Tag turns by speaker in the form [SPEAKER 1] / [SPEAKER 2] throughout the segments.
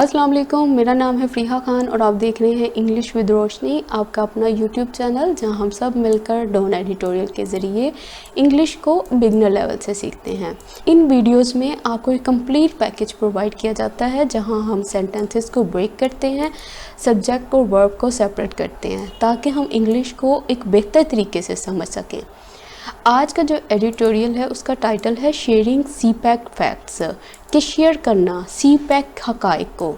[SPEAKER 1] अस्सलाम वालेकुम, मेरा नाम है फ़रीहा खान और आप देख रहे हैं इंग्लिश विद रोशनी, आपका अपना यूट्यूब चैनल जहां हम सब मिलकर डॉन एडिटोरियल के ज़रिए इंग्लिश को बिगनर लेवल से सीखते हैं। इन वीडियोस में आपको एक कंप्लीट पैकेज प्रोवाइड किया जाता है जहां हम सेंटेंसेस को ब्रेक करते हैं, सब्जेक्ट और वर्ब को सेपरेट करते हैं ताकि हम इंग्लिश को एक बेहतर तरीके से समझ सकें। आज का जो एडिटोरियल है उसका टाइटल है शेयरिंग सीपैक फैक्ट्स, कि शेयर करना सीपैक हक़ाइक़ को।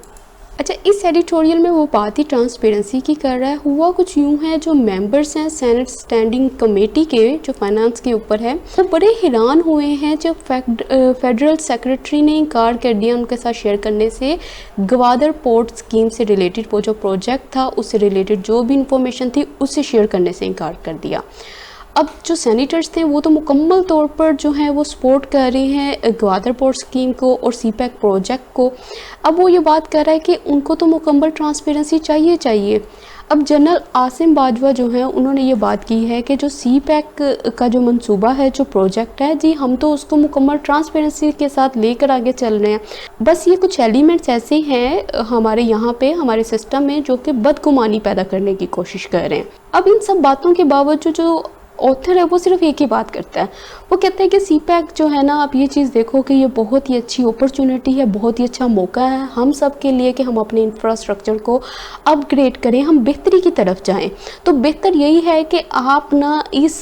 [SPEAKER 1] अच्छा, इस एडिटोरियल में वो बात ही ट्रांसपेरेंसी की कर रहा है। हुआ कुछ यूँ है, जो मेंबर्स हैं सेनेट स्टैंडिंग कमेटी के जो फाइनेंस के ऊपर है, वो बड़े हैरान हुए हैं जब फेडरल सेक्रेटरी ने इनकार कर दिया उनके साथ शेयर करने से। गवादर पोर्ट स्कीम से रिलेटेड वो जो प्रोजेक्ट था उससे रिलेटेड जो भी इंफॉर्मेशन थी उससे शेयर करने से इनकार कर दिया। अब जो सेनेटर्स थे वो तो मुकम्मल तौर पर जो है वो सपोर्ट कर रहे हैं गवादर पोर्ट स्कीम को और सीपैक प्रोजेक्ट को। अब वो ये बात कर रहा है कि उनको तो मुकम्मल ट्रांसपेरेंसी चाहिए। अब जनरल आसिम बाजवा जो है उन्होंने ये बात की है कि जो सीपैक का जो मंसूबा है, जो प्रोजेक्ट है जी, हम तो उसको मुकम्मल ट्रांसपेरेंसी के साथ लेकर आगे चल रहे हैं। बस ये कुछ एलिमेंट्स ऐसे हैं हमारे यहाँ पे हमारे सिस्टम में जो कि बदगुमानी पैदा करने की कोशिश कर रहे हैं। अब इन सब बातों के बावजूद जो ऑथर है वो सिर्फ एक ही बात करता है, वो कहता है कि सीपैक जो है ना, आप ये चीज़ देखो कि ये बहुत ही अच्छी अपॉर्चुनिटी है, बहुत ही अच्छा मौका है हम सब के लिए कि हम अपने इंफ्रास्ट्रक्चर को अपग्रेड करें, हम बेहतरी की तरफ जाएं। तो बेहतर यही है कि आप ना इस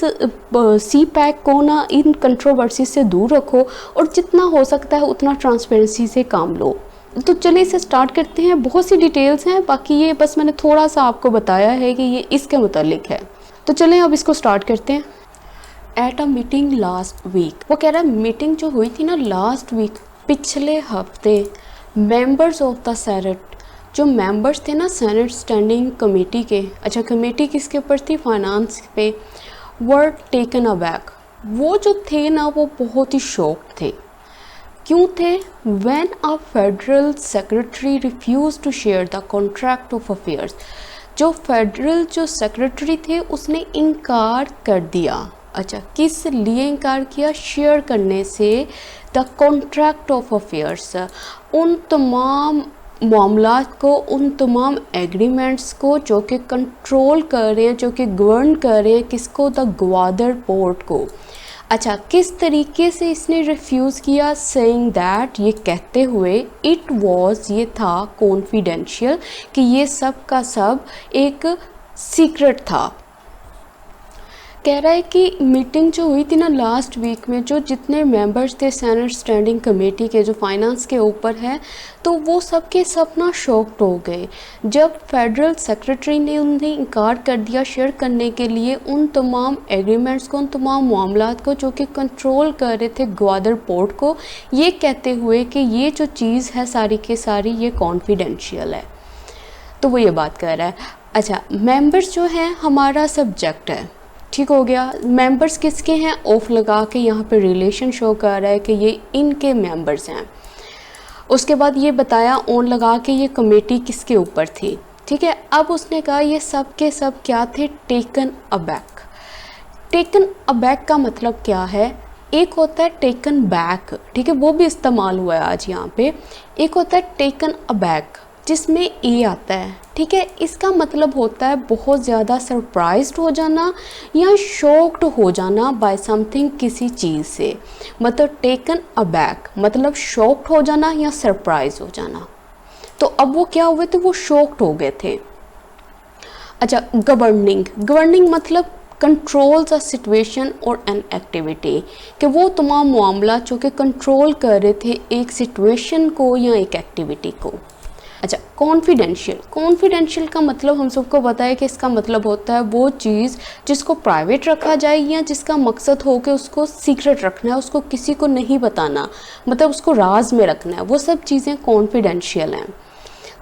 [SPEAKER 1] सीपैक को ना इन कंट्रोवर्सी से दूर रखो और जितना हो सकता है उतना ट्रांसपेरेंसी से काम लो। तो चलिए इसे स्टार्ट करते हैं। बहुत सी डिटेल्स हैं, बाकी ये बस मैंने थोड़ा सा आपको बताया है कि ये इसके मुतालिक है। तो चलें अब इसको स्टार्ट करते हैं। At a meeting last week, वो कह रहा है मीटिंग जो हुई थी ना लास्ट वीक, पिछले हफ्ते, मेंबर्स ऑफ द सेनेट, जो मेंबर्स थे ना सेनेट स्टैंडिंग कमेटी के, अच्छा कमेटी किसके ऊपर थी, फाइनेंस पे, वर टेकन अबैक, वो जो थे ना वो बहुत ही शॉक्ड थे। क्यों थे? When a federal secretary refuse to share the contract of affairs, जो फेडरल जो सेक्रेटरी थे उसने इनकार कर दिया। अच्छा, किस लिए इनकार किया? शेयर करने से द कॉन्ट्रैक्ट ऑफ अफेयर्स, उन तमाम मामलात को, उन तमाम एग्रीमेंट्स को जो कि कंट्रोल कर रहे हैं, जो कि गवर्न कर रहे हैं किसको, द ग्वादर पोर्ट को। अच्छा, किस तरीके से इसने रिफ्यूज़ किया? सेइंग दैट, ये कहते हुए, इट वॉज, ये था कॉन्फिडेंशियल, कि ये सब का सब एक सीक्रेट था। कह रहा है कि मीटिंग जो हुई थी ना लास्ट वीक में, जो जितने मेंबर्स थे सेनेट स्टैंडिंग कमेटी के जो फाइनेंस के ऊपर है, तो वो सब के सब ना शॉक्ड हो गए जब फेडरल सेक्रेटरी ने उन्हें इनकार कर दिया शेयर करने के लिए उन तमाम एग्रीमेंट्स को, उन तमाम मामलात को जो कि कंट्रोल कर रहे थे ग्वादर पोर्ट को, ये कहते हुए कि ये जो चीज़ है सारी की सारी ये कॉन्फिडेंशियल है। तो वो ये बात कर रहा है। अच्छा, मेंबर्स जो हैं हमारा सब्जेक्ट है, ठीक हो गया। मेंबर्स किसके हैं? ऑफ लगा के यहाँ पे रिलेशन शो कर रहा है कि ये इनके मेंबर्स हैं। उसके बाद ये बताया ऑन लगा के ये कमेटी किसके ऊपर थी, ठीक है। अब उसने कहा ये सब के सब क्या थे? Taken aback. टेकन अबैक का मतलब क्या है? एक होता है टेकन बैक, ठीक है, वो भी इस्तेमाल हुआ है आज यहाँ पे। एक होता है टेकन अबैक जिसमें ए आता है, ठीक है। इसका मतलब होता है बहुत ज़्यादा सरप्राइज्ड हो जाना या शॉक्ड हो जाना बाय समथिंग, किसी चीज़ से। मतलब टेकन अबैक मतलब शॉक्ड हो जाना या सरप्राइज हो जाना। तो अब वो क्या हुए थे? वो शॉक्ड हो गए थे। अच्छा, गवर्निंग मतलब कंट्रोल द सिचुएशन और एन एक्टिविटी, कि वो तमाम मामला जो कि कंट्रोल कर रहे थे एक सिचुएशन को या एक एक्टिविटी को। अच्छा, कॉन्फिडेंशियल का मतलब हम सबको पता है कि इसका मतलब होता है वो चीज़ जिसको प्राइवेट रखा जाए या जिसका मकसद हो कि उसको सीक्रेट रखना है, उसको किसी को नहीं बताना, मतलब उसको राज में रखना है, वो सब चीज़ें कॉन्फिडेंशियल हैं।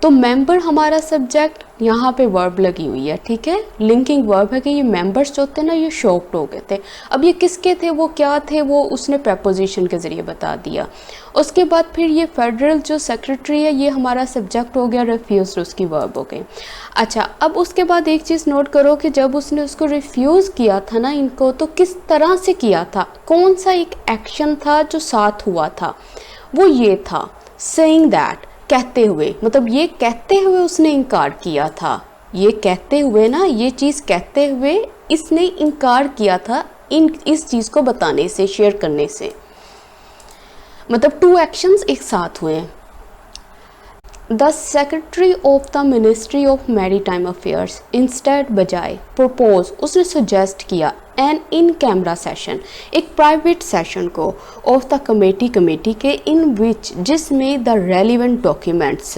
[SPEAKER 1] तो मेंबर हमारा सब्जेक्ट, यहाँ पे वर्ब लगी हुई है, ठीक है, लिंकिंग वर्ब है कि ये मेंबर्स जो थे ना ये शॉक्ड हो गए थे। अब ये किसके थे, वो क्या थे, वो उसने प्रपोजिशन के ज़रिए बता दिया। उसके बाद फिर ये फेडरल जो सेक्रेटरी है ये हमारा सब्जेक्ट हो गया, रिफ्यूज उसकी वर्ब हो गई। अच्छा, अब उसके बाद एक चीज़ नोट करो कि जब उसने उसको रिफ्यूज़ किया था ना इनको, तो किस तरह से किया था, कौन सा एक एक्शन था जो साथ हुआ था, वो ये था सेइंग दैट, कहते हुए, मतलब ये कहते हुए उसने इनकार किया था, ये कहते हुए ना, ये चीज़ कहते हुए इसने इनकार किया था इस चीज़ को बताने से, शेयर करने से। मतलब 2 एक्शंस एक साथ हुए। The secretary of the ministry of maritime affairs instead बजाय प्रपोज, उसने सजेस्ट किया एन इन कैमरा सेशन, एक प्राइवेट सेशन को ऑफ द कमेटी के इन विच, जिसमें the relevant documents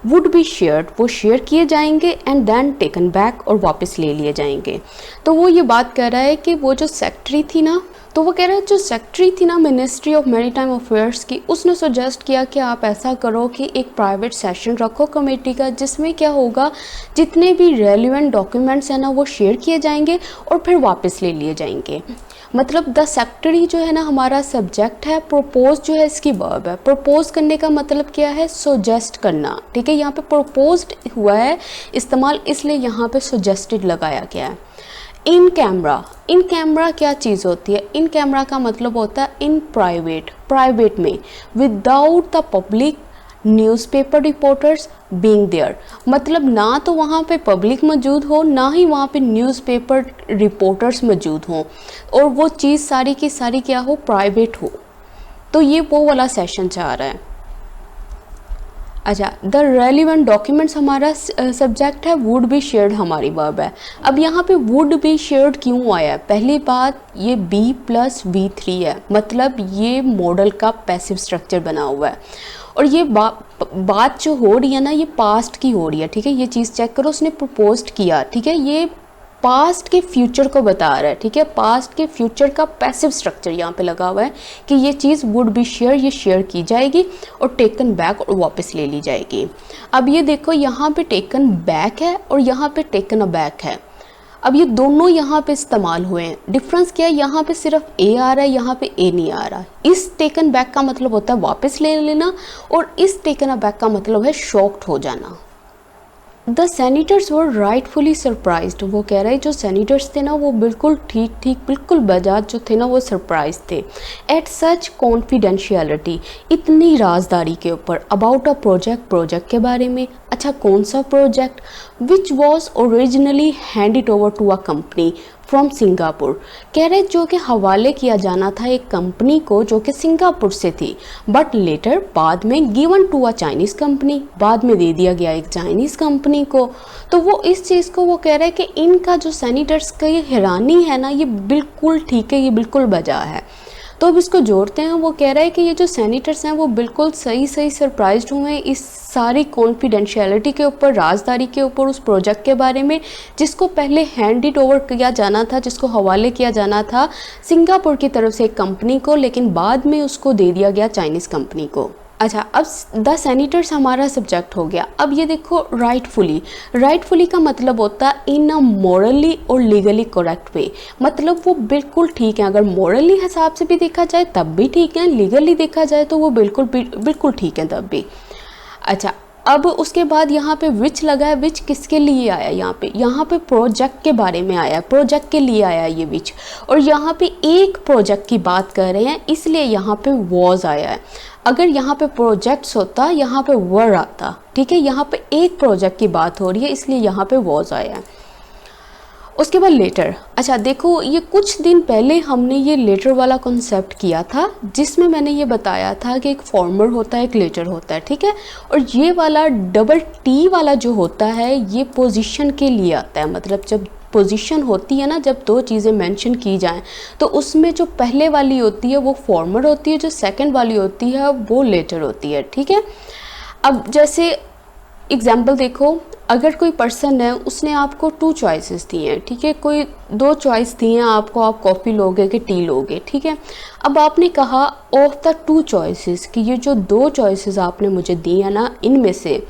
[SPEAKER 1] would be shared, वो शेयर किए जाएंगे एंड देन टेकन बैक, और वापस ले लिए जाएंगे। तो वो ये बात कर रहा है कि वो जो सेक्रेटरी थी ना, तो वो कह रहा है जो सेक्रेटरी थी ना मिनिस्ट्री ऑफ मैरीटाइम अफेयर्स की, उसने सजेस्ट किया कि आप ऐसा करो कि एक प्राइवेट सेशन रखो कमेटी का, जिसमें क्या होगा, जितने भी रेलिवेंट डॉक्यूमेंट्स हैं ना वो शेयर किए जाएंगे और फिर वापस ले लिए जाएंगे। मतलब द सेक्रेटरी जो है ना हमारा सब्जेक्ट है, प्रोपोज जो है इसकी वर्ब है। प्रोपोज करने का मतलब क्या है, सजेस्ट करना, ठीक है। यहाँ पे प्रोपोज्ड हुआ है इस्तेमाल, इसलिए यहाँ पे सजेस्टेड लगाया गया है। इन कैमरा क्या चीज़ होती है, इन कैमरा का मतलब होता है इन प्राइवेट में, without the public newspaper reporters being there, मतलब ना तो वहाँ पे पब्लिक मौजूद हो, ना ही वहाँ पे न्यूज़पेपर रिपोर्टर्स मौजूद हों, और वो चीज़ सारी की सारी क्या हो, प्राइवेट हो। तो ये वो वाला सेशन चाह रहा है। अच्छा, द रेलिवेंट डॉक्यूमेंट्स हमारा सब्जेक्ट है, वुड बी शेयर्ड हमारी वर्ब है। अब यहाँ पे वुड बी शेयर्ड क्यों आया है, पहली बात ये बी प्लस V3 है, मतलब ये मॉडल का पैसिव स्ट्रक्चर बना हुआ है, और ये बात जो हो रही है ना ये पास्ट की हो रही है, ठीक है। ये चीज़ चेक करो, उसने प्रपोज्ड किया, ठीक है, ये पास्ट के फ्यूचर को बता रहा है, ठीक है। पास्ट के फ्यूचर का पैसिव स्ट्रक्चर यहाँ पे लगा हुआ है कि ये चीज़ वुड बी शेयर, ये शेयर की जाएगी और टेकन बैक, और वापस ले ली जाएगी। अब ये देखो यहाँ पे टेकन बैक है और यहाँ पे टेकन अ बैक है। अब ये दोनों यहाँ पे इस्तेमाल हुए हैं। डिफरेंस क्या है, यहाँ पे सिर्फ ए आ रहा है, यहाँ पे ए नहीं आ रहा। इस टेकन बैक का मतलब होता है वापस ले लेना, और इस टेकन अ बैक का मतलब है शॉक्ड हो जाना। The senators were rightfully surprised, वो कह रहे हैं जो सेनेटर्स थे ना वो बिल्कुल ठीक बिल्कुल बजाज जो थे ना वो सरप्राइज थे। एट सच कॉन्फिडेंशियलिटी, इतनी राजदारी के ऊपर, अबाउट अ प्रोजेक्ट के बारे में। अच्छा, कौन सा project, which was originally handed over to a company from Singapore, कह रहे जो कि हवाले किया जाना था एक कंपनी को जो कि सिंगापुर से थी, बट लेटर बाद में given to a Chinese company, बाद में दे दिया गया एक चाइनीज़ कंपनी को। तो वो इस चीज़ को वो कह रहे हैं कि इनका जो सेनेटर्स का ये हैरानी है ना ये बिल्कुल ठीक है, ये बिल्कुल बजा है। तो अब इसको जोड़ते हैं, वो कह रहा है कि ये जो सेनेटर्स हैं वो बिल्कुल सही सरप्राइज्ड हुए हैं इस सारी कॉन्फिडेंशियलिटी के ऊपर, राजदारी के ऊपर, उस प्रोजेक्ट के बारे में जिसको पहले हैंडेड ओवर किया जाना था, जिसको हवाले किया जाना था सिंगापुर की तरफ से एक कंपनी को, लेकिन बाद में उसको दे दिया गया चाइनीज़ कंपनी को। अच्छा, अब द सेनेटर्स हमारा सब्जेक्ट हो गया। अब ये देखो राइटफुली का मतलब होता है इन अ मॉरली और लीगली करेक्ट वे, मतलब वो बिल्कुल ठीक है। अगर मॉरली हिसाब से भी देखा जाए तब भी ठीक है, लीगली देखा जाए तो वो बिल्कुल ठीक है तब भी। अच्छा, अब उसके बाद यहाँ पे विच लगा है, विच किसके लिए आया, यहाँ पे प्रोजेक्ट के बारे में आया, प्रोजेक्ट के लिए आया ये विच, और यहाँ पे एक प्रोजेक्ट की बात कर रहे हैं इसलिए यहाँ पे वॉज आया है। अगर यहाँ पे प्रोजेक्ट्स होता यहाँ पे वर आता, ठीक है, यहाँ पे एक प्रोजेक्ट की बात हो रही है इसलिए यहाँ पे वॉज आया है। उसके बाद लेटर। अच्छा देखो, ये कुछ दिन पहले हमने ये लेटर वाला कॉन्सेप्ट किया था जिसमें मैंने ये बताया था कि एक फॉर्मर होता है, एक लेटर होता है, ठीक है, और ये वाला डबल टी वाला जो होता है ये पोजीशन के लिए आता है। मतलब जब पोजीशन होती है ना, जब दो चीज़ें मेंशन की जाएं तो उसमें जो पहले वाली होती है वो फॉर्मर होती है, जो सेकंड वाली होती है वो लेटर होती है, ठीक है। अब जैसे एग्जाम्पल देखो, अगर कोई पर्सन है उसने आपको 2 चॉइसेस दी हैं, ठीक है, कोई 2 चॉइस दी हैं आपको, आप कॉफ़ी लोगे कि टी लोगे, ठीक है। अब आपने कहा ऑफ द 2 चॉइसेस कि ये जो 2 चॉइसेस आपने मुझे दी है ना इनमें से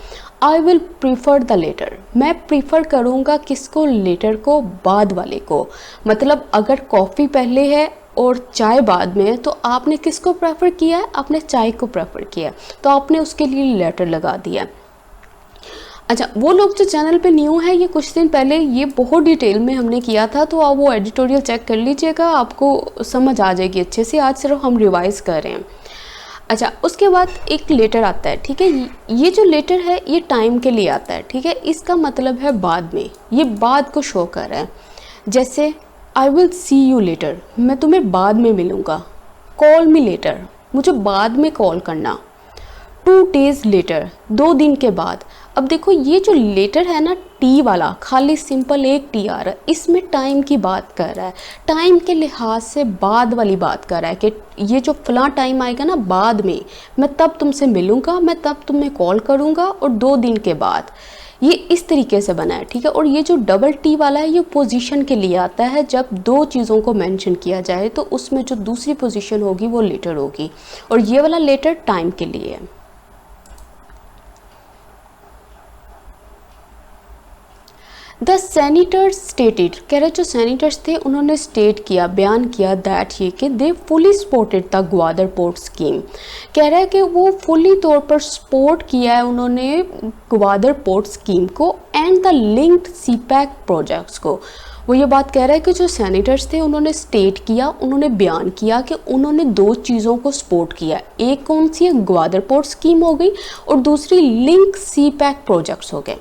[SPEAKER 1] I will prefer the latter, मैं प्रीफर करूँगा किसको, लेटर को, बाद वाले को। मतलब अगर कॉफ़ी पहले है और चाय बाद में है तो आपने किसको प्रेफर किया है, आपने चाय को प्रेफर किया है, तो आपने उसके लिए लेटर लगा दिया। अच्छा, वो लोग जो चैनल पे न्यू है, ये कुछ दिन पहले ये बहुत डिटेल में हमने किया था, तो आप वो एडिटोरियल चेक कर लीजिएगा, आपको समझ आ जाएगी अच्छे से। आज सिर्फ हम रिवाइज कर रहे हैं। अच्छा, उसके बाद एक लेटर आता है, ठीक है। ये जो लेटर है ये टाइम के लिए आता है, ठीक है। इसका मतलब है बाद में, ये बाद को शो कर रहा है। जैसे I will see you later, मैं तुम्हें बाद में मिलूँगा। कॉल मी लेटर, मुझे बाद में कॉल करना। 2 days लेटर, 2 दिन के बाद। अब देखो ये जो लेटर है ना, टी वाला, खाली सिंपल एक टी आ रहा है, इसमें टाइम की बात कर रहा है, टाइम के लिहाज से बाद वाली बात कर रहा है कि ये जो फलां टाइम आएगा ना बाद में, मैं तब तुमसे मिलूँगा, मैं तब तुम्हें कॉल करूँगा, और 2 दिन के बाद। ये इस तरीके से बना है, ठीक है। और ये जो डबल टी वाला है ये पोजीशन के लिए आता है, जब 2 चीज़ों को मेंशन किया जाए तो उसमें जो दूसरी पोजीशन होगी वो लेटर होगी, और ये वाला लेटर टाइम के लिए है। द सेनेटर्स स्टेटेड, कह रहे जो सेनेटर्स थे उन्होंने स्टेट किया, बयान किया दैट ये कि they fully supported the Gwadar port scheme. कह रहा है कि वो फुली तौर पर सपोर्ट किया है उन्होंने ग्वादर पोर्ट स्कीम को and the linked CPEC projects को। वो ये बात कह रहा है कि जो सेनेटर्स थे उन्होंने स्टेट किया, उन्होंने बयान किया कि उन्होंने 2 चीज़ों को सपोर्ट किया। एक कौन सी है, ग्वादर पोर्ट स्कीम हो गई, और दूसरी लिंक सीपैक प्रोजेक्ट्स हो गए।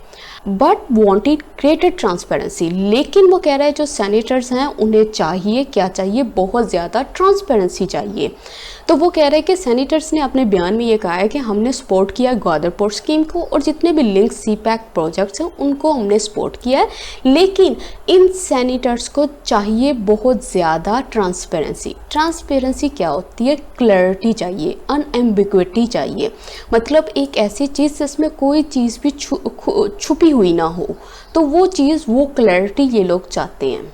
[SPEAKER 1] बट वॉन्टेड ग्रेटर ट्रांसपेरेंसी, लेकिन वो कह रहा है जो सेनेटर्स हैं उन्हें चाहिए, क्या चाहिए, बहुत ज़्यादा ट्रांसपेरेंसी चाहिए। तो वो कह रहे हैं कि सेनेटर्स ने अपने बयान में ये कहा है कि हमने सपोर्ट किया ग्वादर पोर्ट स्कीम को, और जितने भी लिंक सीपैक प्रोजेक्ट्स हैं उनको हमने सपोर्ट किया है, लेकिन इन सेनेटर्स को चाहिए बहुत ज़्यादा ट्रांसपेरेंसी। ट्रांसपेरेंसी क्या होती है, क्लैरिटी चाहिए, अनएम्बिग्विटी चाहिए, मतलब एक ऐसी चीज़ जिसमें कोई चीज़ भी छुपी हुई ना हो, तो वो चीज़, वो क्लैरिटी ये लोग चाहते हैं।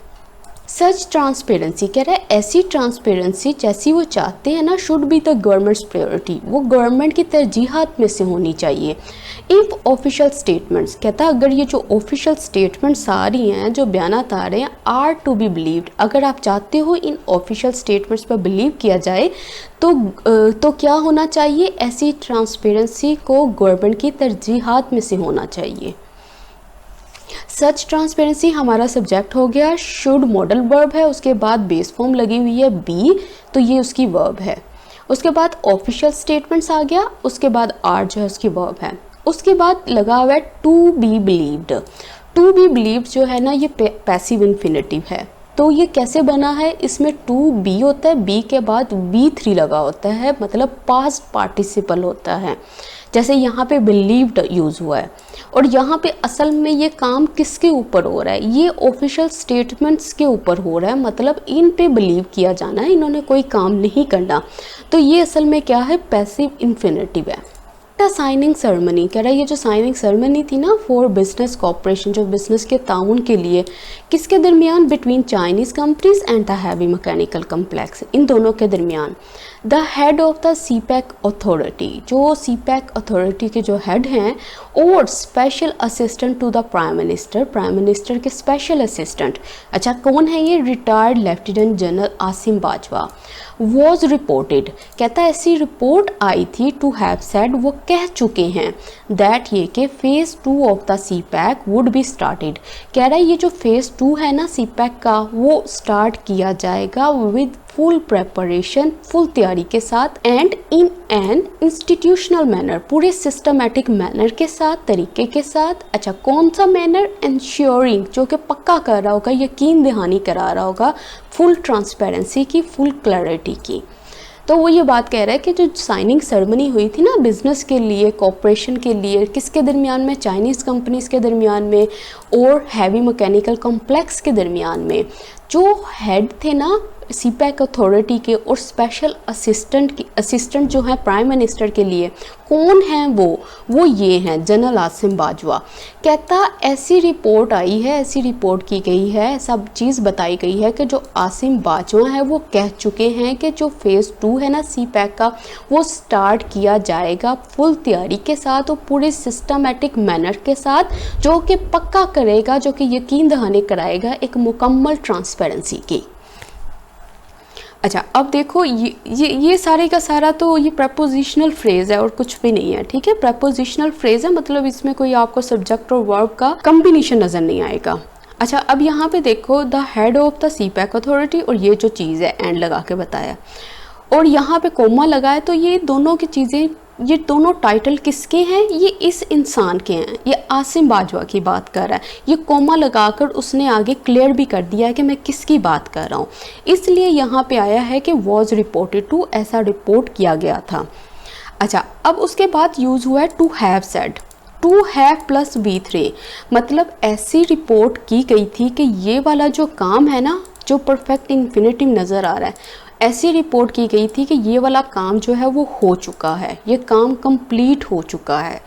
[SPEAKER 1] सच ट्रांसपेरेंसी, कह रहा है ऐसी ट्रांसपेरेंसी जैसी वो चाहते हैं ना, should be the governments priority, वो गवर्नमेंट की तरजीहात में से होनी चाहिए। इफ़ ऑफिशियल स्टेटमेंट्स, कहता है अगर ये जो ऑफिशियल स्टेटमेंट्स आ रही हैं, जो बयानात आ रहे हैं, आर टू बी बिलीव्ड, अगर आप चाहते हो इन ऑफिशियल स्टेटमेंट्स पर बिलीव किया जाए तो क्या होना चाहिए, ऐसी ट्रांसपेरेंसी को गवर्नमेंट की तरजीहात में से होना चाहिए। सच ट्रांसपेरेंसी हमारा सब्जेक्ट हो गया, शुड मॉडल वर्ब है, उसके बाद बेस फॉर्म लगी हुई है बी, तो ये उसकी वर्ब है। उसके बाद ऑफिशियल स्टेटमेंट्स आ गया, उसके बाद आर जो है उसकी वर्ब है। उसके बाद लगा हुआ है to be believed. To be believed जो है ना, ये पैसिव इन्फिनेटिव है। तो ये कैसे बना है, इसमें टू बी होता है, बी के बाद V3 लगा होता है, मतलब पास्ट पार्टिसिपल होता है। जैसे यहाँ पे बिलीव्ड यूज़ हुआ है, और यहाँ पे असल में ये काम किसके ऊपर हो रहा है, ये ऑफिशियल स्टेटमेंट्स के ऊपर हो रहा है, मतलब इन पे बिलीव किया जाना है, इन्होंने कोई काम नहीं करना। तो ये असल में क्या है, पैसिव इन्फिनेटिव है। साइनिंग सेरेमनी, कह रहा है ये जो साइनिंग सेरेमनी थी ना फॉर बिजनेस कॉपरेशन, जो बिजनेस के ताउन के लिए, किसके दरमियान, between Chinese companies and the heavy mechanical complex, इन दोनों के दरमियान। The head of the CPEC authority, जो सीपैक अथॉरिटी के जो हेड हैं, और special assistant to the prime minister, prime minister के स्पेशल असिस्टेंट। अच्छा, कौन है ये, retired lieutenant general Asim Bajwa. Was reported, कहता है ऐसी रिपोर्ट आई थी, टू हैव सेड, वो कह चुके हैं, दैट ये कि phase 2 of the CPEC would be started. कह रहा है ये जो फेज़ 2 है ना सीपैक का, वो स्टार्ट किया जाएगा विद फुल प्रेपरेशन, फुल तैयारी के साथ, and in an institutional manner, पूरे सिस्टमेटिक मैनर के साथ, तरीके के साथ। अच्छा, कौन सा मैनर, इंश्योरिंग, जो कि पक्का कर रहा होगा, यकीन दहानी करा रहा होगा, फुल ट्रांसपेरेंसी की, फुल क्लैरिटी की। तो वो ये बात कह रहा है कि जो साइनिंग सेरेमनी हुई थी ना बिज़नेस के लिए, कॉपरेशन के लिए, किसके दरमियान में, चाइनीज़ कंपनीज़ के दरमियान में और हैवी मैकेनिकल कॉम्प्लेक्स के दरमियान में, जो हेड थे ना सीपैक अथॉरिटी के और स्पेशल असिस्टेंट जो है प्राइम मिनिस्टर के लिए, कौन हैं वो ये हैं जनरल आसिम बाजवा। कहता ऐसी रिपोर्ट आई है, ऐसी रिपोर्ट की गई है, सब चीज़ बताई गई है कि जो आसिम बाजवा है वो कह चुके हैं कि जो फेज़ 2 है ना सीपैक का, वो स्टार्ट किया जाएगा फुल तैयारी के साथ और पूरे सिस्टमेटिक मैनर के साथ, जो कि पक्का करेगा, जो कि यकीन दहानी कराएगा एक मुकम्मल ट्रांसपेरेंसी की। अच्छा, अब देखो ये सारे का सारा तो ये प्रपोजिशनल फ्रेज़ है और कुछ भी नहीं है, ठीक है। प्रपोजिशनल फ्रेज़ है, मतलब इसमें कोई आपको सब्जेक्ट और वर्ब का कम्बिनेशन नज़र नहीं आएगा। अच्छा, अब यहाँ पे देखो the head of the CPEC authority, और ये जो चीज़ है एंड लगा के बताया, और यहाँ पे कोमा लगा है, तो ये दोनों की चीज़ें, ये दोनों टाइटल किसके हैं? ये इस इंसान के हैं। ये आसिम बाजवा की बात कर रहा है। ये कोमा लगाकर उसने आगे क्लियर भी कर दिया है कि मैं किसकी बात कर रहा हूँ, इसलिए यहाँ पे आया है कि वॉज रिपोर्टेड टू, ऐसा रिपोर्ट किया गया था। अच्छा, अब उसके बाद यूज़ हुआ है to have said, to have plus V3, मतलब ऐसी रिपोर्ट की गई थी कि ये वाला जो काम है ना, जो परफेक्ट इन्फिनेटिव नज़र आ रहा है, ऐसी रिपोर्ट की गई थी कि ये वाला काम जो है वो हो चुका है, ये काम कंप्लीट हो चुका है।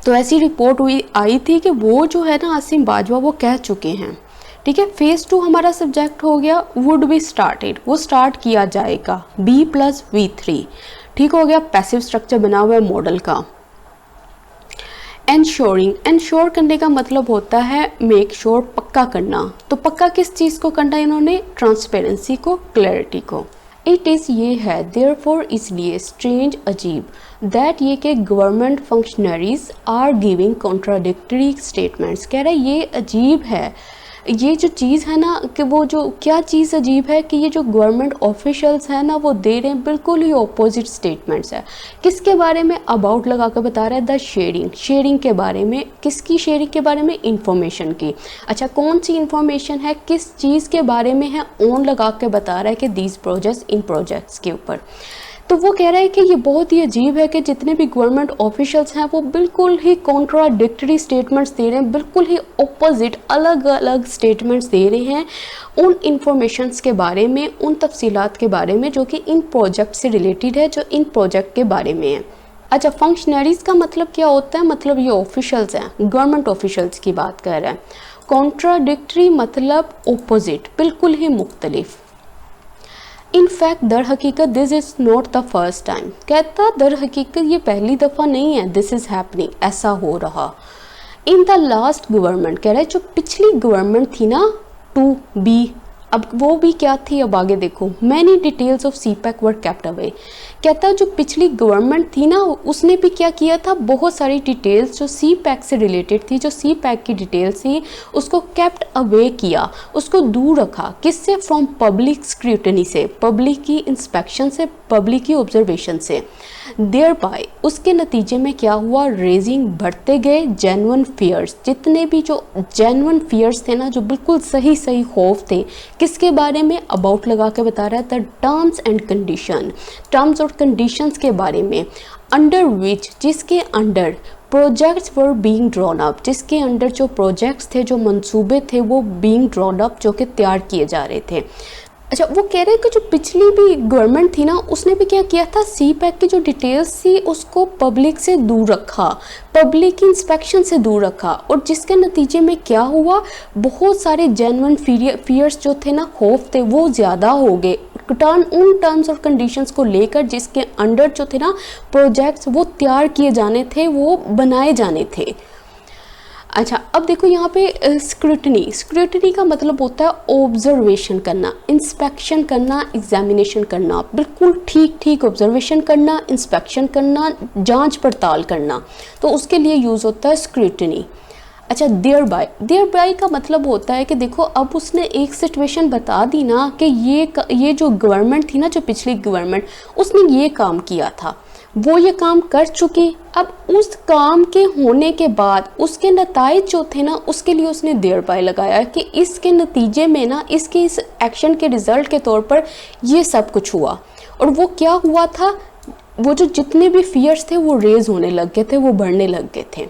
[SPEAKER 1] तो ऐसी रिपोर्ट आई थी कि वो जो है ना आसिम बाजवा वो कह चुके हैं। ठीक है, फेज़ 2 हमारा सब्जेक्ट हो गया वुड बी स्टार्टेड, वो स्टार्ट किया जाएगा, B प्लस V3। ठीक हो गया, पैसिव स्ट्रक्चर बना हुआ है मॉडल का। एंश्योरिंग, एंश्योर करने का मतलब होता है मेक श्योर, पक्का करना। तो पक्का किस चीज़ को करना है इन्होंने? ट्रांसपेरेंसी को, क्लैरिटी को। इट इज़ ये है, देयरफॉर इसलिए, स्ट्रेंज अजीब, दैट ये कि government functionaries are giving contradictory statements. कह रहा है ये अजीब है, ये जो चीज़ है ना कि वो जो क्या चीज़ अजीब है कि ये जो गवर्नमेंट ऑफिशियल्स हैं ना वो दे रहे हैं बिल्कुल ही ऑपोजिट स्टेटमेंट्स है। किसके बारे में? अबाउट लगा कर बता रहा है, द शेयरिंग, शेयरिंग के बारे में। किसकी शेयरिंग के बारे में? इंफॉर्मेशन की। अच्छा, कौन सी इंफॉर्मेशन है, किस चीज़ के बारे में है? ऑन लगा के बता रहा है कि दीज प्रोजेक्ट्स, इन प्रोजेक्ट्स के ऊपर। तो वो कह रहा है कि ये बहुत ही अजीब है कि जितने भी गवर्नमेंट ऑफिशियल्स हैं वो बिल्कुल ही कॉन्ट्राडिक्टरी स्टेटमेंट्स दे रहे हैं, बिल्कुल ही ऑपोजिट अलग अलग स्टेटमेंट्स दे रहे हैं उन इंफॉर्मेशंस के बारे में, उन तफसीलात के बारे में जो कि इन प्रोजेक्ट से रिलेटेड है, जो इन प्रोजेक्ट के बारे में है। अच्छा, फंक्शनरीज का मतलब क्या होता है? मतलब ये ऑफिशियल्स हैं, गवर्नमेंट ऑफिशियल्स की बात कर रहा है। कॉन्ट्राडिक्टरी मतलब ऑपोजिट, बिल्कुल ही मुख्तलिफ। इन फैक्ट दर हकीकत this is not the first time, कहता दर हकीकत ये पहली दफ़ा नहीं है, दिस इज़ हैपनिंग, ऐसा हो रहा। इन द लास्ट गवर्नमेंट, कह रहा है जो पिछली गवर्नमेंट थी ना 2B, अब वो भी क्या थी, अब आगे देखो, many details of CPEC were kept away. कहता जो पिछली गवर्नमेंट थी ना उसने भी क्या किया था, बहुत सारी डिटेल्स जो CPEC से रिलेटेड थी, जो CPEC की डिटेल्स थी उसको केप्ट अवे किया, उसको दूर रखा। किससे? फ्रॉम पब्लिक स्क्रूटनी से, पब्लिक की इंस्पेक्शन से, पब्लिक की ऑब्जर्वेशन से। देयर बाय, उसके नतीजे में क्या हुआ? रेजिंग, बढ़ते गए जेन्युइन फियर्स, जितने भी जो जेन्युइन फियर्स थे ना, जो बिल्कुल सही सही खौफ थे, किसके बारे में? अबाउट लगा के बता रहा था, टर्म्स एंड कंडीशन, टर्म्स और कंडीशंस के बारे में। अंडर विच, जिसके under projects were being drawn up, जिसके अंडर जो प्रोजेक्ट्स थे, जो मंसूबे थे वो बीइंग ड्रॉन अप, जो कि तैयार किए जा रहे थे। अच्छा, वो कह रहे हैं कि जो पिछली भी गवर्नमेंट थी ना उसने भी क्या किया था, CPEC की जो डिटेल्स थी उसको पब्लिक से दूर रखा, पब्लिक की इंस्पेक्शन से दूर रखा, और जिसके नतीजे में क्या हुआ, बहुत सारे जेन्युइन फियर्स जो थे ना, खौफ थे, वो ज़्यादा हो गए उन टर्म्स और कंडीशंस को लेकर जिसके अंडर जो थे ना प्रोजेक्ट्स वो तैयार किए जाने थे, वो बनाए जाने थे। अच्छा, अब देखो यहाँ पे स्क्रूटनी, स्क्रूटनी का मतलब होता है ऑब्जर्वेशन करना, इंस्पेक्शन करना, एग्जामिनेशन करना, बिल्कुल ठीक ठीक ऑब्जर्वेशन करना, इंस्पेक्शन करना, जांच पड़ताल करना, तो उसके लिए यूज़ होता है स्क्रूटनी। अच्छा, देयर बाय का मतलब होता है कि देखो अब उसने एक सिचुएशन बता दी ना कि ये जो गवर्नमेंट थी ना, जो पिछली गवर्नमेंट, उसने ये काम किया था, वो ये काम कर चुकी। अब उस काम के होने के बाद उसके नताइज जो थे ना उसके लिए उसने देयर बाय लगाया कि इसके नतीजे में ना, इसके इस एक्शन के रिजल्ट के तौर पर ये सब कुछ हुआ। और वो क्या हुआ था, वो जो जितने भी फियर्स थे वो रेज होने लग गए थे, वो बढ़ने लग गए थे।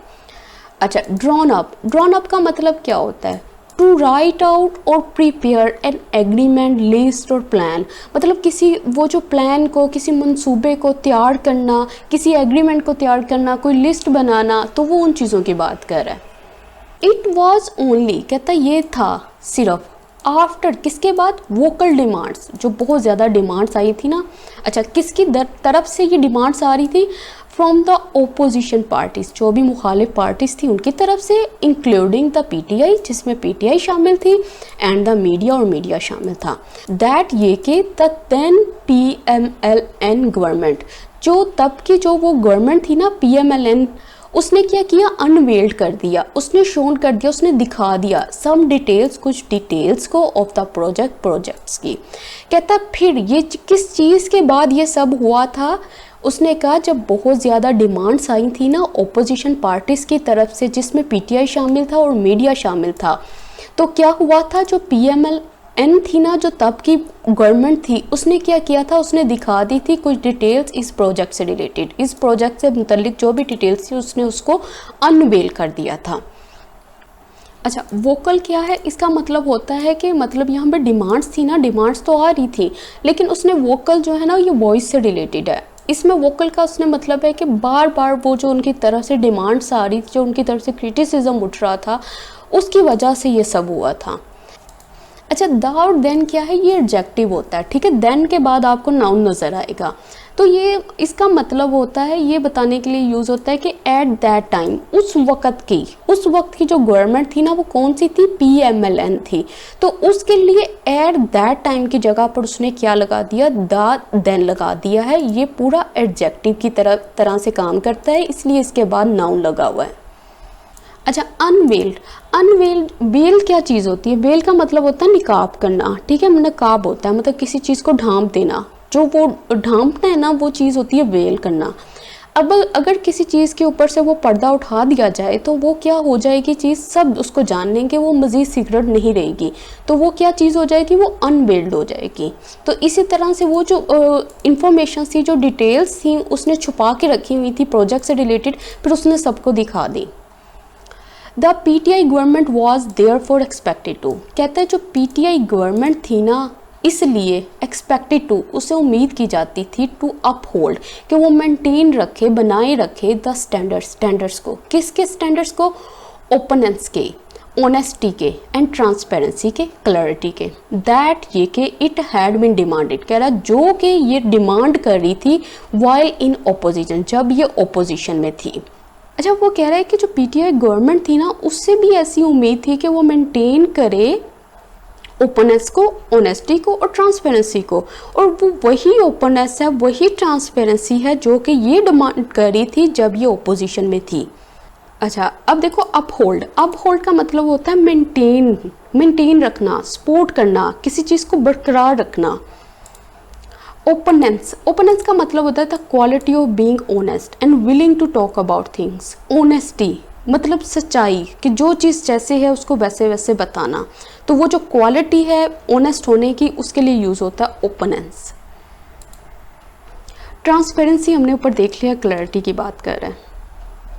[SPEAKER 1] अच्छा, ड्रॉन अप का मतलब क्या होता है? टू राइट आउट और प्रिपेयर एन एग्रीमेंट, लिस्ट और प्लान, मतलब किसी वो जो प्लान को, किसी मंसूबे को तैयार करना, किसी एग्रीमेंट को तैयार करना, कोई लिस्ट बनाना, तो वो उन चीज़ों की बात कर रहा है। इट वॉज ओनली, कहता ये था सिर्फ, आफ्टर, किसके बाद? वोकल डिमांड्स, जो बहुत ज़्यादा डिमांड्स आई थी ना। अच्छा, किसकी तरफ से ये डिमांड्स आ रही थी? फ्रॉम द ओपोजिशन पार्टीज, जो भी मुखालिफ पार्टीज थी उनकी तरफ से, इंक्लूडिंग द PTI, जिसमें PTI शामिल थी, एंड द मीडिया, और मीडिया शामिल था। दैट ये कि द देन PMLN गवर्नमेंट, जो तब की जो वो गवर्नमेंट थी ना PMLN, उसने क्या किया, अनवेल्ड कर दिया, उसने शोन कर दिया, उसने दिखा दिया सम डिटेल्स, कुछ डिटेल्स को ऑफ द प्रोजेक्ट्स की। कहता फिर ये किस चीज़ के बाद ये सब हुआ था, उसने कहा जब बहुत ज़्यादा डिमांड्स आई थी ना ओपोजिशन पार्टीज़ की तरफ से, जिसमें पीटीआई शामिल था और मीडिया शामिल था, तो क्या हुआ था, जो पीएमएलएन थी ना, जो तब की गवर्नमेंट थी, उसने क्या किया था, उसने दिखा दी थी कुछ डिटेल्स इस प्रोजेक्ट से रिलेटेड, इस प्रोजेक्ट से मुतल्लिक जो भी डिटेल्स थी उसने उसको अनवेल कर दिया था। अच्छा, वोकल क्या है, इसका मतलब होता है कि मतलब यहाँ पे डिमांड्स थी ना, डिमांड्स तो आ रही थी, लेकिन उसने वोकल जो है ना ये वॉइस से रिलेटेड है। इसमें वोकल का उसने मतलब है कि बार बार वो जो उनकी तरफ से डिमांड्स आ रही थी, जो उनकी तरफ से क्रिटिसिज्म उठ रहा था, उसकी वजह से ये सब हुआ था। अच्छा, द और देन क्या है, ये एडजेक्टिव होता है, ठीक है। देन के बाद आपको नाउन नज़र आएगा, तो ये इसका मतलब होता है, ये बताने के लिए यूज़ होता है कि एट दैट टाइम, उस वक्त की जो गवर्नमेंट थी ना वो कौन सी थी, पीएमएलएन थी। तो उसके लिए एट दैट टाइम की जगह पर उसने क्या लगा दिया, द देन लगा दिया है। ये पूरा एडजेक्टिव की तरह से काम करता है, इसलिए इसके बाद नाउन लगा हुआ है। अच्छा, अनवेल्ड वेल क्या चीज़ होती है, वेल का मतलब होता है निकाब करना, ठीक है। निकाब होता है मतलब किसी चीज़ को ढांप देना, जो वो ढांपना है ना वो चीज़ होती है वेल करना। अब अगर किसी चीज़ के ऊपर से वो पर्दा उठा दिया जाए तो वो क्या हो जाएगी चीज़, सब उसको जान लेंगे, वो मज़ीद सीक्रेट नहीं रहेगी, तो वो क्या चीज़ हो जाएगी, वो अनवेल्ड हो जाएगी। तो इसी तरह से वो जो इंफॉर्मेशन थी, जो डिटेल्स थी, उसने छुपा के रखी हुई थी प्रोजेक्ट से रिलेटेड, फिर उसने सबको दिखा दी। The PTI government was there for expected to, कहता है जो पीटीआई गवर्नमेंट थी ना, इसलिए एक्सपेक्टेड टू, उसे उम्मीद की जाती थी, टू अपहोल्ड, कि वो मेंटेन रखे, बनाए रखे द स्टैंडर्ड्स को, किसके स्टैंडर्ड्स को, ओपनेंस के, ऑनेस्टी के एंड ट्रांसपेरेंसी के, क्लैरिटी के। दैट ये कि इट हैड बीन डिमांडेड, कह रहा जो कि ये डिमांड कर रही थी वाइल इन ओपोजिशन, जब ये ओपोजिशन में थी। अच्छा, वो कह रहा है कि जो पीटीआई गवर्नमेंट थी ना, उससे भी ऐसी उम्मीद थी कि वो मेंटेन करे ओपननेस को, ऑनेस्टी को और ट्रांसपेरेंसी को, और वो वही ओपननेस है, वही ट्रांसपेरेंसी है जो कि ये डिमांड कर रही थी जब ये ओपोजिशन में थी। अच्छा, अब देखो अपहोल्ड का मतलब होता है मेंटेन रखना, सपोर्ट करना, किसी चीज़ को बरकरार रखना। ओपननेस का मतलब होता है the quality of being honest and willing to talk about things. Honesty मतलब सच्चाई, कि जो चीज़ जैसे है उसको वैसे वैसे बताना, तो वो जो क्वालिटी है ऑनेस्ट होने की, उसके लिए यूज़ होता है ओपननेस। ट्रांसपेरेंसी हमने ऊपर देख लिया, क्लैरिटी की बात कर रहे हैं।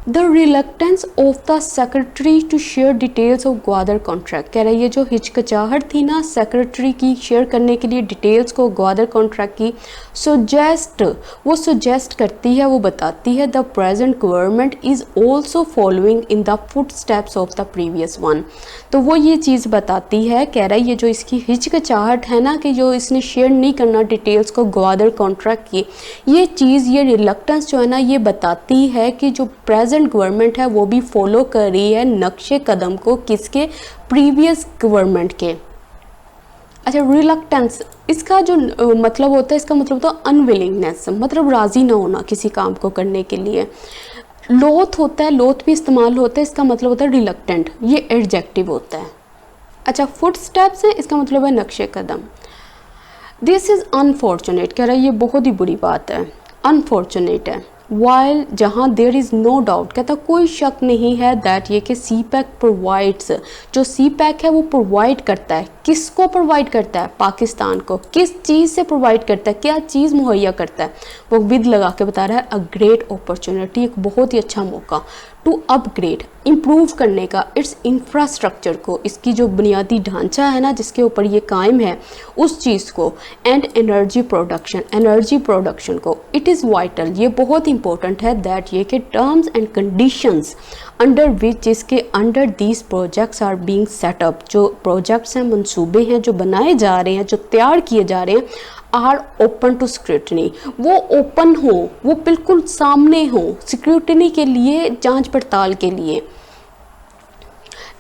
[SPEAKER 1] The reluctance of the secretary to share details of Gwadar contract, कह रही है जो हिचकिचाहट थी ना सेक्रेटरी की शेयर करने के लिए डिटेल्स को ग्वादर कॉन्ट्रैक्ट की, सुजेस्ट करती है, वो बताती है the present government is also following in the foot steps of the previous one. तो वो ये चीज़ बताती है, कह रही है जो इसकी हिचकिचाहट है ना, कि जो इसने शेयर नहीं करना डिटेल्स को ग्वादर कॉन्ट्रैक्ट की, ये चीज़, ये रिलक्टेंस जो है ना, ये बताती है कि जो प्रेजेंट गवर्नमेंट है वो भी फॉलो कर रही है नक्शे कदम को, किसके, प्रीवियस गवर्नमेंट के। अच्छा, रिलक्टेंस इसका जो मतलब होता है, इसका मतलब होता है अनविलिंगनेस, मतलब राजी ना होना किसी काम को करने के लिए। लोथ होता है, लोथ भी इस्तेमाल होता है, इसका मतलब होता है रिलक्टेंट, ये एडजेक्टिव होता है। अच्छा, फुट स्टेप्स है, इसका मतलब है नक्शे कदम। दिस इज़ अनफॉर्चुनेट, कह रहा है ये बहुत ही बुरी बात है, अनफॉर्चुनेट है। वाइल, जहाँ देयर इज़ नो डाउट, कहता कोई शक नहीं है, दैट ये कि सीपैक प्रोवाइड्स, जो सीपैक है वो प्रोवाइड करता है, किसको प्रोवाइड करता है, पाकिस्तान को। किस चीज़ से प्रोवाइड करता है, क्या चीज़ मुहैया करता है, वो विद लगा के बता रहा है, अ ग्रेट अपॉर्चुनिटी, एक बहुत ही अच्छा मौका, टू अपग्रेड, इम्प्रूव करने का, इट्स इंफ्रास्ट्रक्चर को, इसकी जो बुनियादी ढांचा है ना जिसके ऊपर ये कायम है, उस चीज़ को, एंड एनर्जी प्रोडक्शन को। इट इज़ वाइटल, ये बहुत इंपॉर्टेंट है, दैट ये के terms and conditions under which, जिसके under these projects are being set up, जो प्रोजेक्ट्स हैं, मंसूबे हैं जो बनाए जा रहे हैं, जो तैयार किए जा रहे हैं, आर ओपन टू स्क्रूटनी, वो ओपन हो, वो बिल्कुल सामने हो स्क्रूटनी के लिए, जांच पड़ताल के लिए।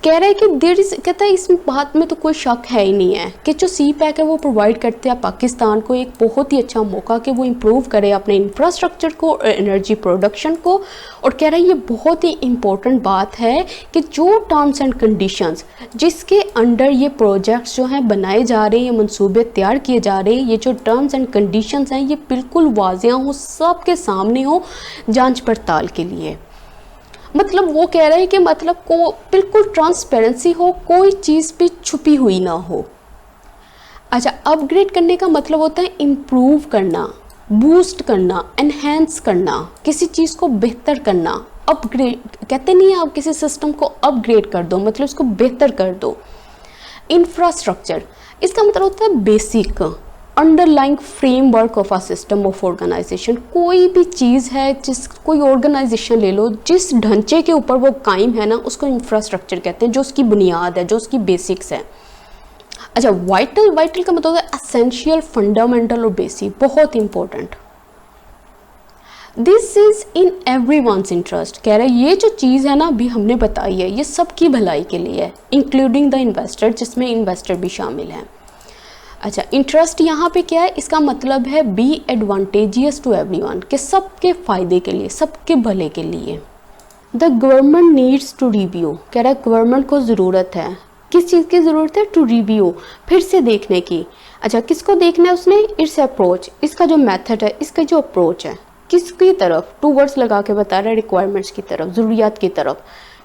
[SPEAKER 1] कह रहा है कि देर इज, कहता है इस बात में तो कोई शक है ही नहीं है कि जो सी पैक है वो प्रोवाइड करते हैं पाकिस्तान को एक बहुत ही अच्छा मौका कि वो इम्प्रूव करे अपने इंफ्रास्ट्रक्चर को और एनर्जी प्रोडक्शन को। और कह रहा है ये बहुत ही इम्पोर्टेंट बात है कि जो टर्म्स एंड कंडीशंस जिसके अंडर ये प्रोजेक्ट्स जो हैं बनाए जा रहे हैं, ये मंसूबे तैयार किए जा रहे हैं, ये जो टर्म्स एंड कंडीशंस हैं ये बिल्कुल वाज़िया हो, सबके सामने हो जांच पड़ताल के लिए। मतलब वो कह रहे हैं कि मतलब को बिल्कुल ट्रांसपेरेंसी हो, कोई चीज़ भी छुपी हुई ना हो। अच्छा, अपग्रेड करने का मतलब होता है इम्प्रूव करना, बूस्ट करना, एनहेंस करना, किसी चीज़ को बेहतर करना। अपग्रेड कहते नहीं है आप किसी सिस्टम को अपग्रेड कर दो, मतलब उसको बेहतर कर दो। इंफ्रास्ट्रक्चर, इसका मतलब होता है basic underlying framework of a system of organisation. कोई भी चीज़ है, कोई ऑर्गेनाइजेशन ले लो, जिस ढांचे के ऊपर वो कायम है ना, उसको इंफ्रास्ट्रक्चर कहते हैं, जो उसकी बुनियाद है, जो उसकी बेसिक्स है। अच्छा, वाइटल का मतलब है एसेंशियल, फंडामेंटल और बेसिक, बहुत important. This is in everyone's interest. कह रहे हैं ये जो चीज़ है ना अभी हमने बताई है, ये सबकी भलाई के लिए है, इंक्लूडिंग द इन्वेस्टर, जिसमें इन्वेस्टर भी शामिल हैं। अच्छा, इंटरेस्ट यहाँ पे क्या है, इसका मतलब है बी एडवांटेजियस टू एवरीवन, कि सबके फ़ायदे के लिए, सबके भले के लिए। The government needs to review, कह रहा है गवर्नमेंट को ज़रूरत है, किस चीज़ की ज़रूरत है, टू रिव्यू, फिर से देखने की। अच्छा, किसको देखना है उसने, इट्स अप्रोच, इसका जो मेथड है, इसका जो अप्रोच है, किसकी तरफ, टू वर्ड्स लगा के बता रहा है, रिक्वायरमेंट्स की तरफ, ज़रूरियात की तरफ।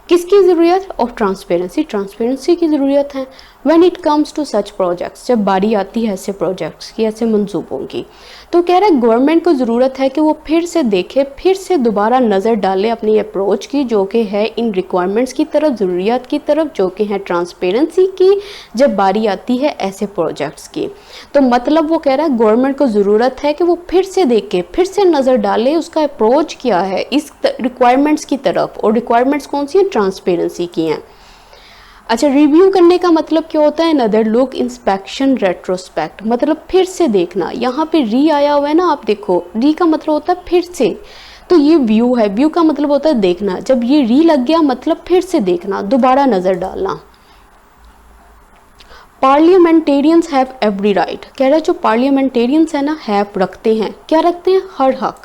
[SPEAKER 1] किसकी ज़रूरत, ऑफ ट्रांसपेरेंसी, ट्रांसपेरेंसी की ज़रूरत है। When it comes to such projects, जब बारी आती है ऐसे प्रोजेक्ट्स की, ऐसे मंसूबों की, तो कह रहा है गवर्नमेंट को ज़रूरत है कि वो फिर से देखे, फिर से दोबारा नज़र डाले अपनी अप्रोच की, जो कि है इन रिक्वायरमेंट्स की तरफ, ज़रूरियात की तरफ, जो कि है ट्रांसपेरेंसी की, जब बारी आती है ऐसे प्रोजेक्ट्स की। तो मतलब वो कह रहा है गवर्नमेंट को ज़रूरत है कि वो फिर से देखे, फिर से नज़र डाले, उसका अप्रोच क्या है इस रिक्वायरमेंट्स की तरफ, और रिक्वायरमेंट्स कौन सी हैं, ट्रांसपेरेंसी की हैं। अच्छा, रिव्यू करने का मतलब क्या होता है, अनदर लुक, इंस्पेक्शन, रेट्रोस्पेक्ट, मतलब फिर से देखना। यहाँ पे री आया हुआ है ना, आप देखो, री का मतलब होता है फिर से, तो ये व्यू है, व्यू का मतलब होता है देखना, जब ये री लग गया मतलब फिर से देखना, दोबारा नज़र डालना। पार्लियामेंटेरियंस हैव एवरी राइट, कह रहा है जो पार्लियामेंटेरियंस है ना, हैव रखते हैं, क्या रखते हैं, हर हक,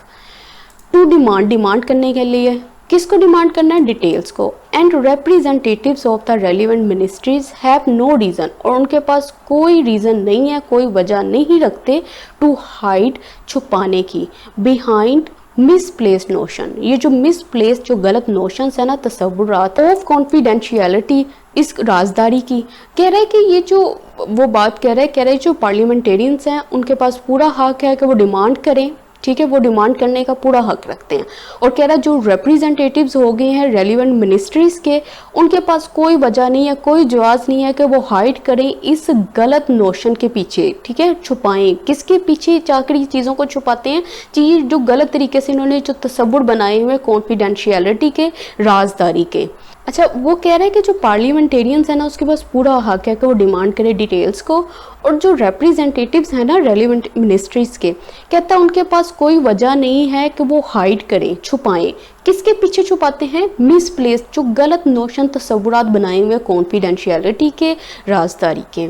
[SPEAKER 1] टू डिमांड, डिमांड करने के लिए, किसको डिमांड करना है, डिटेल्स को। And representatives of the relevant ministries have no reason, और उनके पास कोई रीज़न नहीं है, कोई वजह नहीं रखते, टू हाइड, छुपाने की, बिहाइंड मिसप्लेस्ड नोशन, ये जो मिसप्लेस्ड, जो गलत नोशंस है ना, तसव्वुरात, ऑफ कॉन्फिडेंशियलिटी, इस राजदारी की। कह रहे हैं कि ये जो वो बात कह रहे हैं जो पार्लियामेंटेरियंस हैं उनके पास पूरा हक है कि वो डिमांड करें, ठीक है, वो डिमांड करने का पूरा हक रखते हैं। और कह रहा है जो रिप्रेजेंटेटिव्स हो गए हैं रेलिवेंट मिनिस्ट्रीज़ के, उनके पास कोई वजह नहीं है, कोई जवाज़ नहीं है कि वो हाइड करें इस गलत नोशन के पीछे, ठीक है, छुपाएं, किसके पीछे चाकरी चीज़ों को छुपाते हैं, चीज़ जो गलत तरीके से इन्होंने जो तसव्वुर बनाए हुए कॉन्फिडेंशियलिटी के, राजदारी के। अच्छा, वो कह रहे हैं कि जो पार्लियामेंटेरियंस है ना, उसके पास पूरा हक है कि वो डिमांड करे डिटेल्स को, और जो रिप्रेजेंटेटिव्स हैं ना रेलिवेंट मिनिस्ट्रीज़ के, कहता है उनके पास कोई वजह नहीं है कि वो हाइड करें, छुपाएं, किसके पीछे छुपाते हैं, मिसप्लेस्ड, जो गलत नोशन तसव्वुरात बनाए हुए कॉन्फिडेंशियलिटी के, राजदारी के।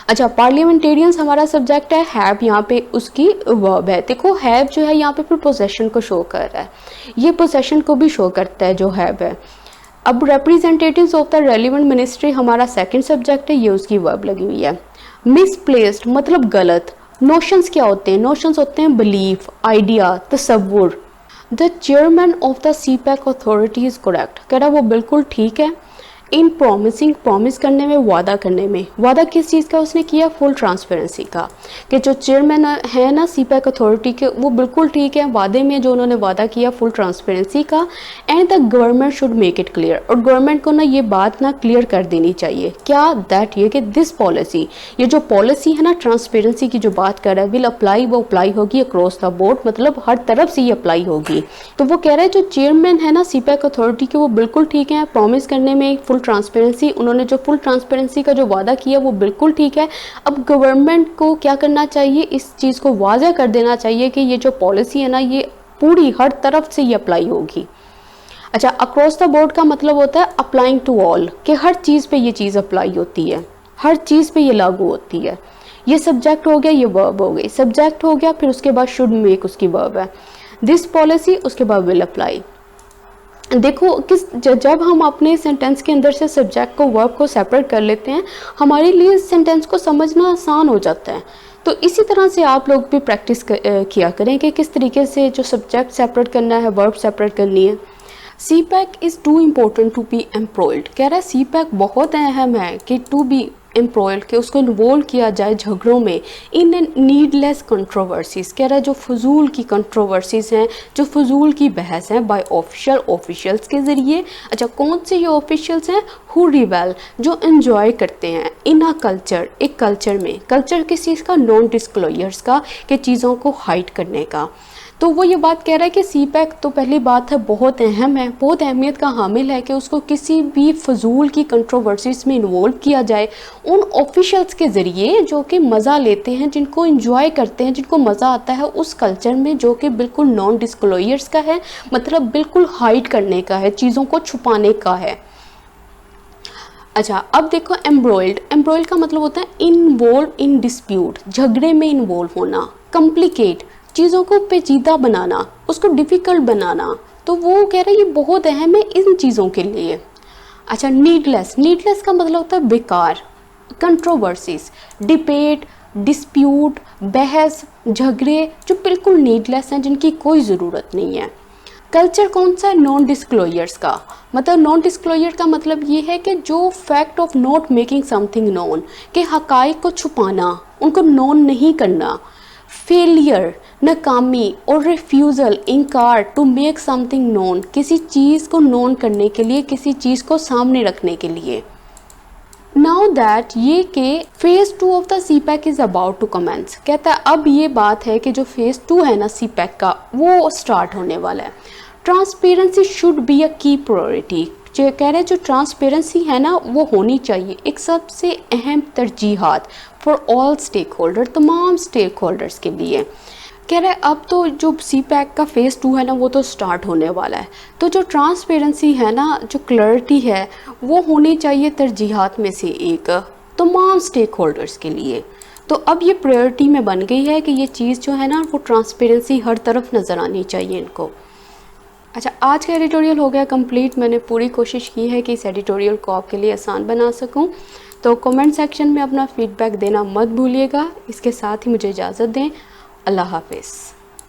[SPEAKER 1] अच्छा, पार्लियामेंटेरियंस हमारा सब्जेक्ट है, हैव यहाँ पे उसकी वर्ब है। देखो हैव जो है यहाँ पे फिर पोजेशन को शो कर रहा है, ये पोजेशन को भी शो करता है जो हैव है। अब representatives of the relevant ministry हमारा सेकंड सब्जेक्ट है, ये उसकी वर्ब लगी हुई है। मिसप्लेस्ड मतलब गलत। नोशंस क्या होते हैं, नोशंस होते हैं बिलीफ, आइडिया, तसव्वुर। The chairman of the CPEC authority is correct, कह रहा वो बिल्कुल ठीक है। इन प्रॉमिसिंग, प्रॉमिस करने में, वादा करने में, वादा किस चीज़ का उसने किया, फुल ट्रांसपेरेंसी का, कि जो चेयरमैन है ना सीपैक अथॉरिटी के, वो बिल्कुल ठीक है वादे में, जो उन्होंने वादा किया फुल ट्रांसपेरेंसी का। And the government should make it clear, और गवर्नमेंट को ना ये बात ना क्लियर कर देनी चाहिए, क्या, दैट ये कि दिस पॉलिसी, ये जो पॉलिसी है ना ट्रांसपेरेंसी की जो बात कर रहा है, विल अप्लाई, वो अप्लाई होगी अक्रॉस द बोर्ड, मतलब हर तरफ से ये अप्लाई होगी। तो वो कह रहे हैं जो चेयरमैन है ना सीपैक अथॉरिटी के, वो बिल्कुल ठीक है प्रॉमिस करने में, फुल ट्रांसपेरेंसी, उन्होंने जो फुल ट्रांसपेरेंसी का जो वादा किया वो बिल्कुल ठीक है। अब गवर्नमेंट को क्या करना चाहिए, इस चीज़ को वाज़ह कर देना चाहिए कि ये जो पॉलिसी है ना, ये पूरी हर तरफ से ये अप्लाई होगी। अच्छा, अक्रॉस द बोर्ड का मतलब होता है अप्लाइंग टू ऑल, कि हर चीज़ पे ये चीज़ अप्लाई होती है, हर चीज़ पे ये लागू होती है। ये सब्जेक्ट हो गया, ये वर्ब हो गई, सब्जेक्ट हो गया, फिर उसके बाद शुड मेक उसकी वर्ब है, दिस पॉलिसी उसके बाद विल अप्लाई। देखो जब हम अपने सेंटेंस के अंदर से सब्जेक्ट को वर्ब को सेपरेट कर लेते हैं, हमारे लिए सेंटेंस को समझना आसान हो जाता है। तो इसी तरह से आप लोग भी प्रैक्टिस किया करें कि किस तरीके से जो सब्जेक्ट सेपरेट करना है, वर्ब सेपरेट करनी है। CPEC is too important to be employed, कह रहा है सी पैक बहुत अहम है कि टू बी एम्प्लॉयड, के उसको इन्वॉल्व किया जाए झगड़ों में, इन एन नीडलेस कंट्रोवर्सीज, कह रहा है जो फजूल की कंट्रोवर्सीज हैं, जो फजूल की बहस हैं, बाय ऑफिशियल्स के ज़रिए। अच्छा, कौन से ये ऑफिशियल्स हैं? हु रिवेल, जो एंजॉय करते हैं, इन अ कल्चर, एक कल्चर में, कल्चर किस चीज़ का? नॉन डिस्क्लोजर्स का, कि चीज़ों को हाइड करने का। तो वो ये बात कह रहा है कि सी पैक तो पहली बात है बहुत अहम है, बहुत अहमियत का हामिल है कि उसको किसी भी फजूल की कंट्रोवर्सीज में इन्वॉल्व किया जाए उन ऑफिशियल्स के ज़रिए जो कि मज़ा लेते हैं, जिनको इंजॉय करते हैं, जिनको मज़ा आता है उस कल्चर में जो कि बिल्कुल नॉन डिस्क्लोजर्स का है, मतलब बिल्कुल हाइड करने का है, चीज़ों को छुपाने का है। अच्छा, अब देखो एम्ब्रॉयल्ड का मतलब होता है इन्वॉल्व इन डिस्प्यूट, झगड़े में इन्वॉल्व होना, कॉम्प्लिकेट, चीज़ों को पेचीदा बनाना, उसको डिफ़िकल्ट बनाना। तो वो कह रहे हैं ये बहुत अहम है इन चीज़ों के लिए। अच्छा, नीडलेस का मतलब होता है बेकार, कंट्रोवर्सीज, डिबेट, डिस्प्यूट, बहस, झगड़े जो बिल्कुल नीडलेस हैं, जिनकी कोई ज़रूरत नहीं है। कल्चर कौन सा है? नॉन डिस्क्लोजर्स का, मतलब नॉन डिस्क्लोजर का मतलब ये है कि जो fact of not making something known, के हकाइक को छुपाना, उनको नोन नहीं करना, फेलियर, नाकामी, और रिफ्यूज़ल, इनकार, टू मेक समथिंग नोन, किसी चीज़ को नोन करने के लिए, किसी चीज़ को सामने रखने के लिए। नाउ दैट ये कि phase 2 of the CPEC is about to commence, कहता है अब ये बात है कि जो फेज़ 2 है ना सी पैक का, वो स्टार्ट होने वाला है। ट्रांसपेरेंसी शुड बी अ की प्रायोरिटी, जो कह रहे हैं जो ट्रांसपेरेंसी है ना वो होनी चाहिए एक सबसे अहम तरजीहात फॉर ऑल स्टेक होल्डर, तमाम स्टेक होल्डर्स के लिए। कह रहे हैं अब तो जो सी पैक का फेज़ 2 है ना वो तो स्टार्ट होने वाला है, तो जो ट्रांसपेरेंसी है ना, जो क्लैरिटी है, वो होनी चाहिए तरजीहात में से एक तमाम स्टेक होल्डर्स के लिए। तो अब ये प्रायोरिटी में बन गई है कि ये चीज़ जो है ना वो ट्रांसपेरेंसी हर तरफ नज़र आनी चाहिए इनको। अच्छा, आज का एडिटोरियल हो गया कंप्लीट। मैंने पूरी कोशिश की है कि इस एडिटोरियल को आपके लिए आसान बना सकूं। तो कमेंट सेक्शन में अपना फीडबैक देना मत भूलिएगा। इसके साथ ही मुझे इजाज़त दें। अल्लाह हाफिज़।